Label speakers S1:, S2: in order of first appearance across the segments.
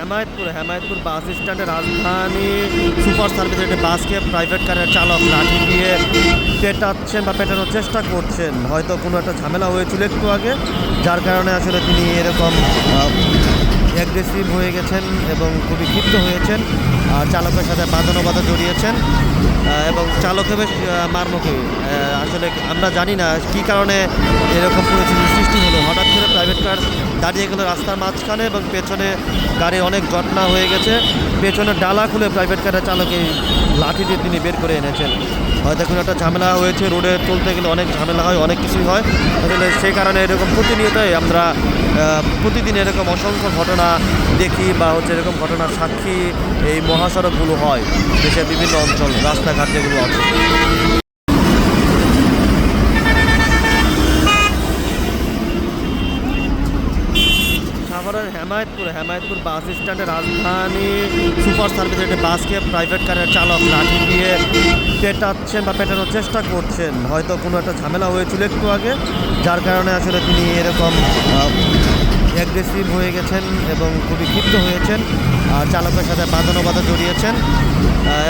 S1: হেমায়েতপুর বাস স্ট্যান্ডে রাজধানী সুপার সার্ভিসের একটি বাসকে প্রাইভেট কারের চালক লাঠি দিয়ে পেটাচ্ছেন বা পেটানোর চেষ্টা করছেন। হয়তো কোনো একটা ঝামেলা হয়েছিল একটু আগে, যার কারণে আসলে তিনি এরকম অ্যাগ্রেসিভ হয়ে গেছেন এবং খুবই ক্ষিপ্ত হয়েছেন। আর চালকের সাথে বাদানুবাদে জড়িয়েছেন এবং চালকে বেশ মারমুখী। আসলে আমরা জানি না কী কারণে এরকম পরিস্থিতির সৃষ্টি হলো। হঠাৎ করে প্রাইভেট কার দাঁড়িয়ে গেল রাস্তার মাঝখানে এবং পেছনে গাড়ি অনেক জটলা হয়ে গেছে। পেছনে ডালা খুলে প্রাইভেট কারের চালকে লাঠি দিয়ে তিনি বের করে এনেছেন। হয়তো কোনো একটা ঝামেলা হয়েছে, রোডে চলতে গেলে অনেক ঝামেলা হয়, অনেক কিছুই হয়। আসলে সেই কারণে এরকম প্রতিনিয়তই আমরা প্রতিদিন এরকম অসংখ্য ঘটনা দেখি বা এরকম ঘটনার সাক্ষী এই মহাসড়কগুলো হয় দেশের বিভিন্ন অঞ্চল, রাস্তাঘাট যেগুলো আছে। সাভারের হেমায়েতপুর বাস স্ট্যান্ডে রাজধানী সুপার সার্ভিসের একটি বাসকে প্রাইভেট কারের চালক লাঠি দিয়ে পেটাচ্ছেন বা পেটানোর চেষ্টা করছেন। হয়তো কোনো একটা ঝামেলা হয়েছিল একটু আগে, যার কারণে আসলে তিনি এরকম অ্যাগ্রেসিভ হয়ে গেছেন এবং খুবই ক্ষিপ্ত হয়েছেন। আর চালকের সাথে বাদানুবাদে জড়িয়েছেন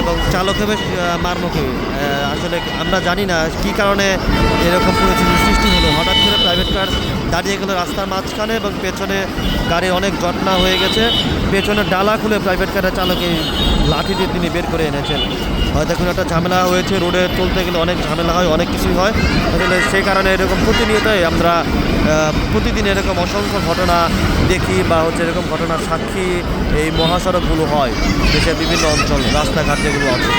S1: এবং চালকে বেশ মারমুখী। আসলে আমরা জানি না কী কারণে এরকম পরিস্থিতির সৃষ্টি হলো। হঠাৎ করে প্রাইভেট কার দাঁড়িয়ে গেল রাস্তার মাঝখানে এবং পেছনে গাড়ি অনেক জটলা হয়ে গেছে। পেছনে ডালা খুলে প্রাইভেট কারের চালকে লাঠি দিয়ে তিনি বের করে এনেছেন। হয়তো কোনো একটা ঝামেলা হয়েছে, রোডে চলতে গেলে অনেক ঝামেলা হয়, অনেক কিছুই হয়। আসলে সেই কারণে এরকম প্রতিনিয়তই আমরা প্রতিদিন এরকম অসংখ্য ঘটনা দেখি বা এরকম ঘটনার সাক্ষী এই মহাসড়কগুলো হয় দেশের বিভিন্ন অঞ্চল, রাস্তাঘাট যেগুলো আছে।